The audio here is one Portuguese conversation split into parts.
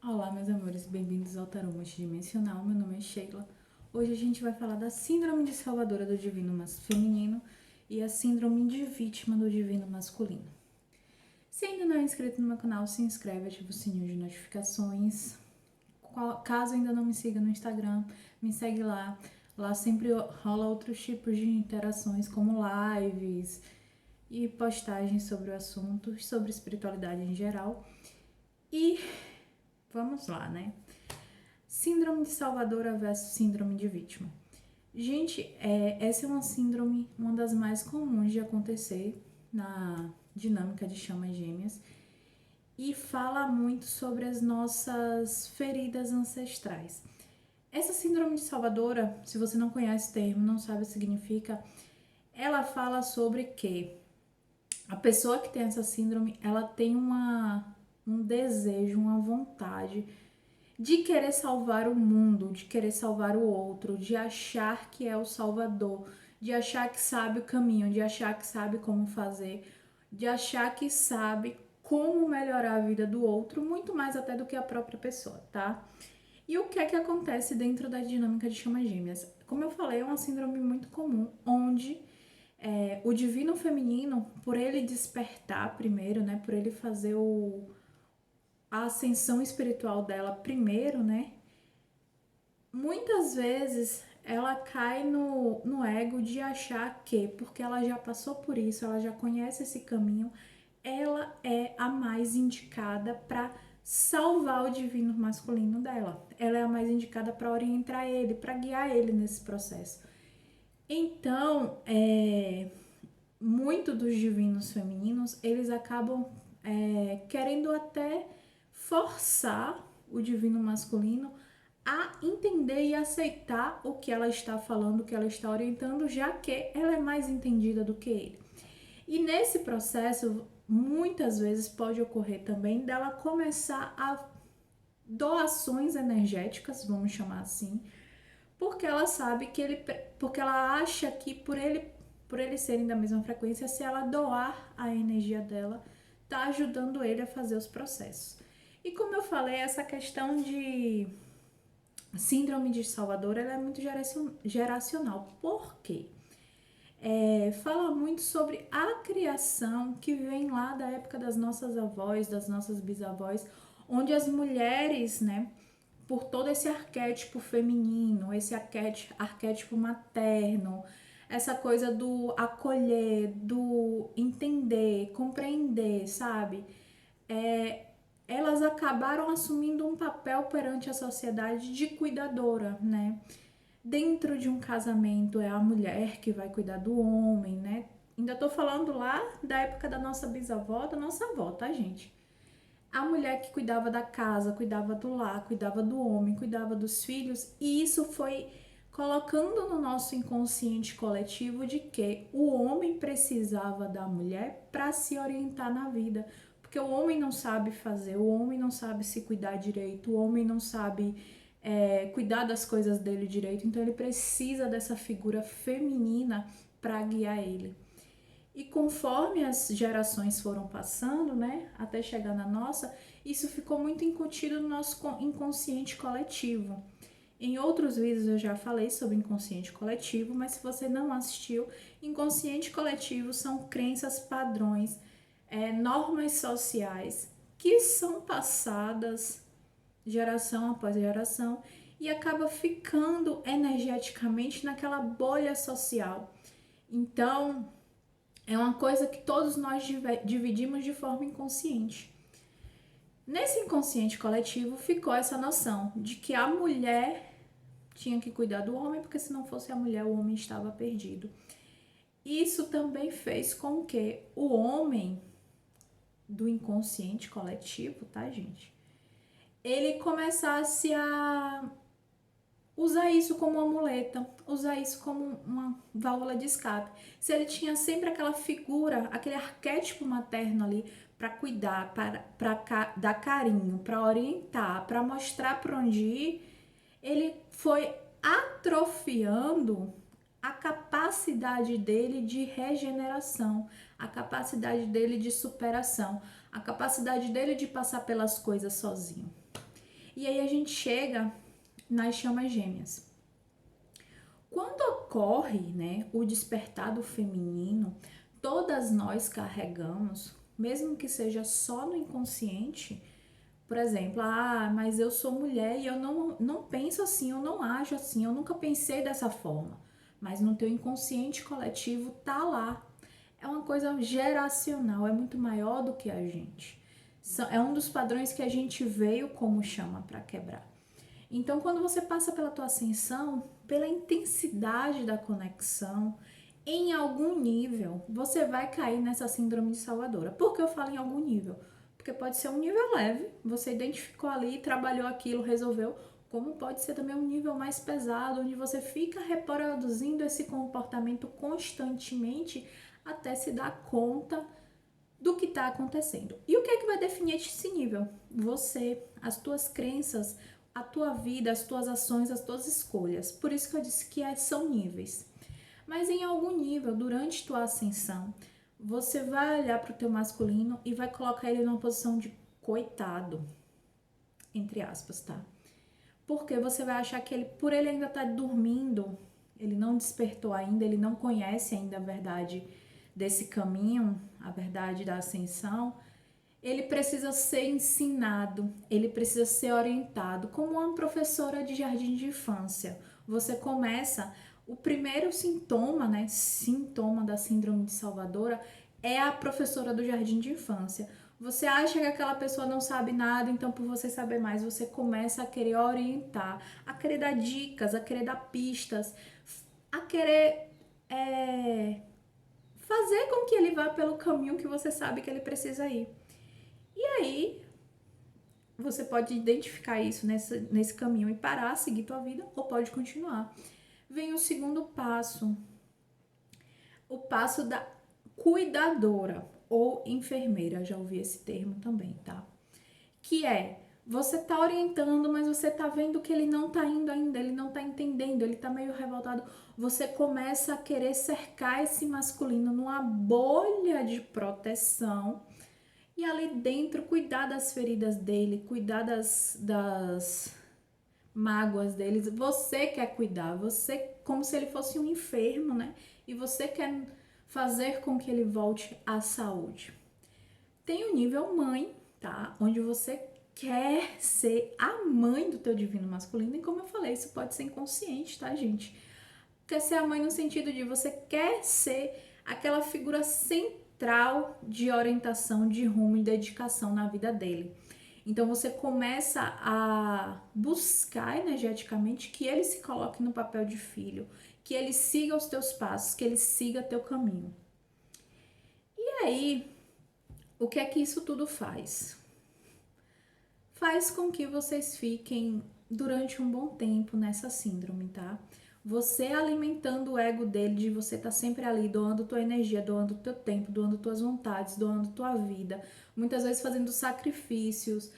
Olá, meus amores, bem-vindos ao Tarô Multidimensional. Meu nome é Sheila. Hoje a gente vai falar da Síndrome de Salvadora do Divino Feminino e a Síndrome de Vítima do Divino Masculino. Se ainda não é inscrito no meu canal, se inscreve, ativa o sininho de notificações. Caso ainda não me siga no Instagram, me segue lá. Lá sempre rola outros tipos de interações, como lives e postagens sobre o assunto, sobre espiritualidade em geral. E vamos lá, né? Síndrome de Salvadora versus síndrome de vítima. Gente, essa é uma síndrome, uma das mais comuns de acontecer na dinâmica de chamas gêmeas e fala muito sobre as nossas feridas ancestrais. Essa síndrome de Salvadora, se você não conhece o termo, não sabe o que significa, ela fala sobre que a pessoa que tem essa síndrome, ela tem um desejo, uma vontade de querer salvar o mundo, de querer salvar o outro, de achar que é o salvador, de achar que sabe o caminho, de achar que sabe como fazer, de achar que sabe como melhorar a vida do outro, muito mais até do que a própria pessoa, tá? E o que é que acontece dentro da dinâmica de chamas gêmeas? Como eu falei, é uma síndrome muito comum, onde o divino feminino, por ele despertar primeiro, né, por ele fazer a ascensão espiritual dela primeiro, né, muitas vezes ela cai no ego de achar que, porque ela já passou por isso, ela já conhece esse caminho, ela é a mais indicada para salvar o divino masculino dela. Ela é a mais indicada para orientar ele, para guiar ele nesse processo. Então, muito dos divinos femininos, eles acabam querendo até forçar o divino masculino a entender e aceitar o que ela está falando, o que ela está orientando, já que ela é mais entendida do que ele. E nesse processo, muitas vezes pode ocorrer também dela começar a doações energéticas, vamos chamar assim, porque ela sabe que porque ela acha que por eles serem da mesma frequência, se ela doar a energia dela, tá ajudando ele a fazer os processos. E como eu falei, essa questão de síndrome de Salvador, ela é muito geracional. Por quê? Fala muito sobre a criação que vem lá da época das nossas avós, das nossas bisavós, onde as mulheres, né, por todo esse arquétipo feminino, esse arquétipo materno, essa coisa do acolher, do entender, compreender, sabe? Elas acabaram assumindo um papel perante a sociedade de cuidadora, né? Dentro de um casamento é a mulher que vai cuidar do homem, né? Ainda tô falando lá da época da nossa bisavó, da nossa avó, tá, gente? A mulher que cuidava da casa, cuidava do lar, cuidava do homem, cuidava dos filhos, e isso foi colocando no nosso inconsciente coletivo de que o homem precisava da mulher para se orientar na vida, porque o homem não sabe fazer, o homem não sabe se cuidar direito, o homem não sabe cuidar das coisas dele direito, então ele precisa dessa figura feminina para guiar ele. E conforme as gerações foram passando, né, até chegar na nossa, isso ficou muito incutido no nosso inconsciente coletivo. Em outros vídeos eu já falei sobre inconsciente coletivo, mas se você não assistiu, inconsciente coletivo são crenças, padrões, normas sociais que são passadas geração após geração e acaba ficando energeticamente naquela bolha social. Então, é uma coisa que todos nós dividimos de forma inconsciente. Nesse inconsciente coletivo ficou essa noção de que a mulher tinha que cuidar do homem, porque se não fosse a mulher, o homem estava perdido. Isso também fez com que o homem do inconsciente coletivo, tá, gente? Ele começasse a usar isso como uma muleta, usar isso como uma válvula de escape. Se ele tinha sempre aquela figura, aquele arquétipo materno ali para cuidar, para dar carinho, para orientar, para mostrar para onde ir, ele foi atrofiando a capacidade dele de regeneração, a capacidade dele de superação, a capacidade dele de passar pelas coisas sozinho. E aí a gente chega nas chamas gêmeas. Quando ocorre, né, o despertar do feminino, todas nós carregamos, mesmo que seja só no inconsciente, por exemplo, mas eu sou mulher e eu não penso assim, eu não ajo assim, eu nunca pensei dessa forma. Mas no teu inconsciente coletivo tá lá. É uma coisa geracional, é muito maior do que a gente. É um dos padrões que a gente veio como chama para quebrar. Então, quando você passa pela tua ascensão, pela intensidade da conexão, em algum nível, você vai cair nessa síndrome de salvadora. Por que eu falo em algum nível? Porque pode ser um nível leve, você identificou ali, trabalhou aquilo, resolveu, como pode ser também um nível mais pesado, onde você fica reproduzindo esse comportamento constantemente até se dar conta do que está acontecendo. E o que é que vai definir esse nível? Você, as tuas crenças, a tua vida, as tuas ações, as tuas escolhas. Por isso que eu disse que são níveis. Mas em algum nível, durante tua ascensão, você vai olhar para o teu masculino e vai colocar ele numa posição de coitado, entre aspas, tá? Porque você vai achar que ele, por ele ainda estar dormindo, ele não despertou ainda, ele não conhece ainda a verdade desse caminho, a verdade da ascensão, ele precisa ser ensinado, ele precisa ser orientado, como uma professora de jardim de infância. Você começa, o primeiro sintoma, né, sintoma da síndrome de salvadora é a professora do jardim de infância. Você acha que aquela pessoa não sabe nada, então por você saber mais, você começa a querer orientar, a querer dar dicas, a querer dar pistas, a querer fazer com que ele vá pelo caminho que você sabe que ele precisa ir. E aí, você pode identificar isso nesse caminho e parar, seguir tua vida, ou pode continuar. Vem o segundo passo, o passo da cuidadora ou enfermeira, já ouvi esse termo também, tá? Que é, você tá orientando, mas você tá vendo que ele não tá indo ainda, ele não tá entendendo, ele tá meio revoltado. Você começa a querer cercar esse masculino numa bolha de proteção e ali dentro cuidar das feridas dele, cuidar das mágoas deles. Você quer cuidar, você como se ele fosse um enfermo, né? E você quer fazer com que ele volte à saúde. Tem o nível mãe, tá? Onde você quer ser a mãe do teu divino masculino. E como eu falei, isso pode ser inconsciente, tá, gente? Quer ser a mãe no sentido de você quer ser aquela figura central de orientação, de rumo e dedicação na vida dele. Então você começa a buscar energeticamente que ele se coloque no papel de filho, que ele siga os teus passos, que ele siga teu caminho. E aí, o que é que isso tudo faz? Faz com que vocês fiquem durante um bom tempo nessa síndrome, tá? Você alimentando o ego dele, de você estar sempre ali, doando tua energia, doando teu tempo, doando tuas vontades, doando tua vida, muitas vezes fazendo sacrifícios,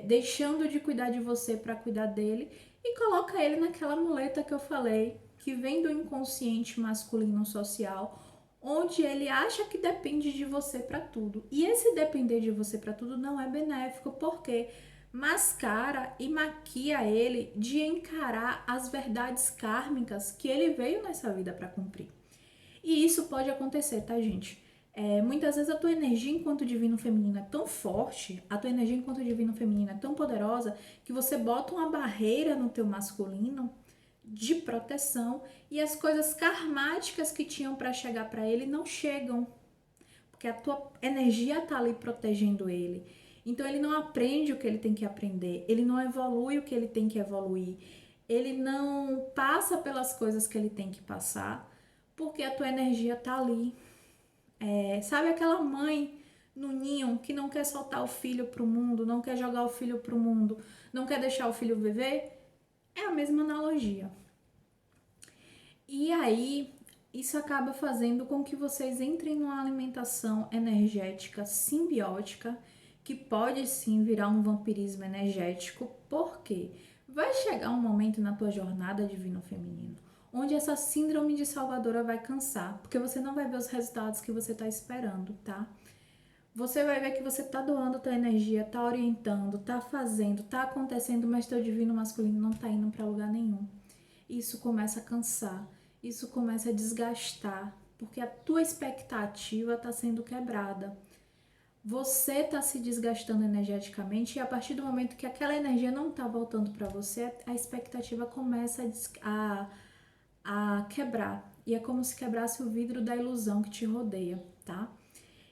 deixando de cuidar de você para cuidar dele, e coloca ele naquela muleta que eu falei, que vem do inconsciente masculino social, onde ele acha que depende de você para tudo. E esse depender de você para tudo não é benéfico, porque mascara e maquia ele de encarar as verdades kármicas que ele veio nessa vida para cumprir. E isso pode acontecer, tá, gente? Muitas vezes a tua energia enquanto divino feminino é tão forte, a tua energia enquanto divino feminino é tão poderosa, que você bota uma barreira no teu masculino de proteção e as coisas karmáticas que tinham para chegar para ele não chegam, porque a tua energia tá ali protegendo ele. Então ele não aprende o que ele tem que aprender, ele não evolui o que ele tem que evoluir, ele não passa pelas coisas que ele tem que passar, porque a tua energia tá ali. Sabe aquela mãe no ninho que não quer soltar o filho pro mundo, não quer jogar o filho pro mundo, não quer deixar o filho viver? É a mesma analogia. E aí, isso acaba fazendo com que vocês entrem numa alimentação energética simbiótica, que pode sim virar um vampirismo energético, porque vai chegar um momento na tua jornada divino feminino, onde essa síndrome de salvadora vai cansar, porque você não vai ver os resultados que você está esperando, tá? você vai ver que você tá doando tua energia, tá orientando, tá fazendo, tá acontecendo, mas teu divino masculino não tá indo para lugar nenhum. Isso começa a cansar, isso começa a desgastar, porque a tua expectativa tá sendo quebrada. Você tá se desgastando energeticamente e a partir do momento que aquela energia não tá voltando para você, a expectativa começa a quebrar. E é como se quebrasse o vidro da ilusão que te rodeia, tá?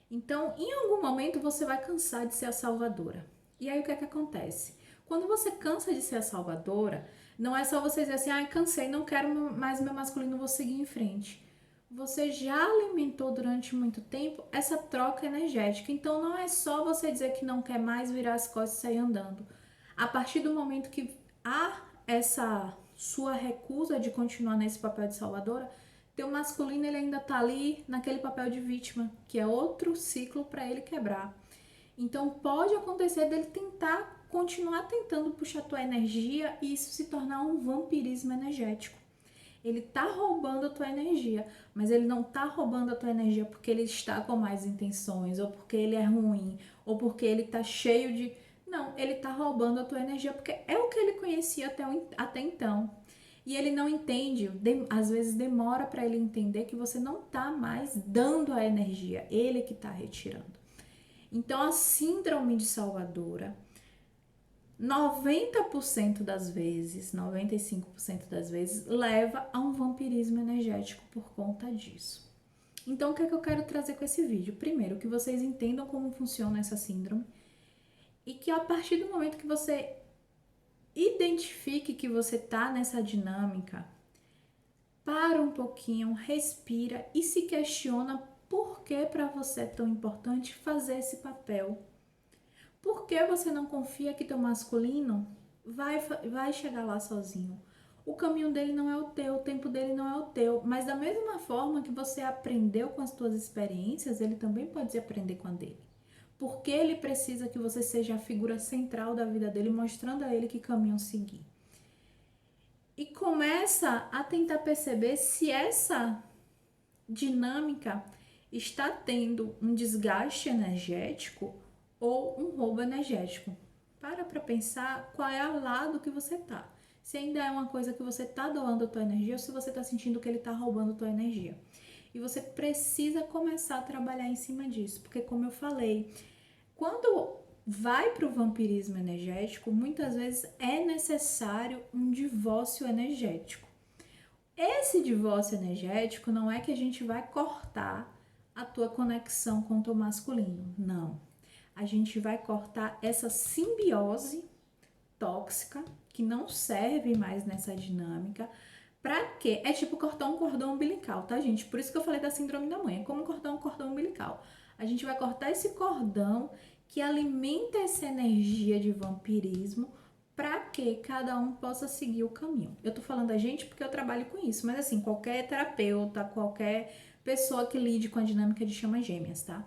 Então, em algum momento você vai cansar de ser a salvadora. E aí o que é que acontece? Quando você cansa de ser a salvadora, não é só você dizer assim, ai, cansei, não quero mais meu masculino, vou seguir em frente. Você já alimentou durante muito tempo essa troca energética. Então não é só você dizer que não quer mais virar as costas e sair andando. A partir do momento que há essa sua recusa de continuar nesse papel de salvadora, teu masculino ele ainda tá ali naquele papel de vítima, que é outro ciclo para ele quebrar. Então pode acontecer dele tentar continuar tentando puxar tua energia e isso se tornar um vampirismo energético. Ele tá roubando a tua energia, mas ele não tá roubando a tua energia porque ele está com mais intenções, ou porque ele é ruim, ou porque ele tá cheio de... Não, ele tá roubando a tua energia porque é o que ele conhecia até então. E ele não entende, às vezes demora para ele entender que você não tá mais dando a energia, ele que tá retirando. Então a síndrome de salvadora 90% das vezes, 95% das vezes, leva a um vampirismo energético por conta disso. Então, o que é que eu quero trazer com esse vídeo? Primeiro, que vocês entendam como funciona essa síndrome e que a partir do momento que você identifique que você tá nessa dinâmica, para um pouquinho, respira e se questiona por que para você é tão importante fazer esse papel. Por que você não confia que teu masculino vai chegar lá sozinho? O caminho dele não é o teu, o tempo dele não é o teu. Mas da mesma forma que você aprendeu com as tuas experiências, ele também pode aprender com a dele. Porque ele precisa que você seja a figura central da vida dele, mostrando a ele que caminho seguir. E começa a tentar perceber se essa dinâmica está tendo um desgaste energético ou um roubo energético. Para pensar qual é o lado que você tá. Se ainda é uma coisa que você tá doando a tua energia ou se você tá sentindo que ele tá roubando a tua energia. E você precisa começar a trabalhar em cima disso, porque como eu falei, quando vai para o vampirismo energético, muitas vezes é necessário um divórcio energético. Esse divórcio energético não é que a gente vai cortar a tua conexão com o teu masculino, não. A gente vai cortar essa simbiose tóxica que não serve mais nessa dinâmica. Pra quê? É tipo cortar um cordão umbilical, tá, gente? Por isso que eu falei da síndrome da mãe. É como cortar um cordão umbilical. A gente vai cortar esse cordão que alimenta essa energia de vampirismo para que cada um possa seguir o caminho. Eu tô falando a gente porque eu trabalho com isso, mas assim, qualquer terapeuta, qualquer pessoa que lide com a dinâmica de chama gêmeas, tá?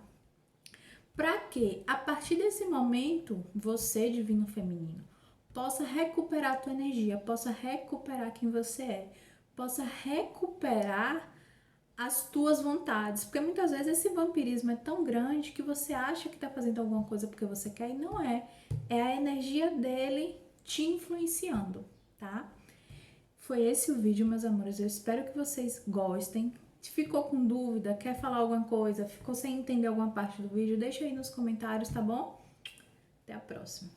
Para que a partir desse momento, você, divino feminino, possa recuperar a tua energia, possa recuperar quem você é, possa recuperar as tuas vontades, porque muitas vezes esse vampirismo é tão grande que você acha que tá fazendo alguma coisa porque você quer e não é. É a energia dele te influenciando, tá? Foi esse o vídeo, meus amores. Eu espero que vocês gostem. Se ficou com dúvida, quer falar alguma coisa, ficou sem entender alguma parte do vídeo, deixa aí nos comentários, tá bom? Até a próxima.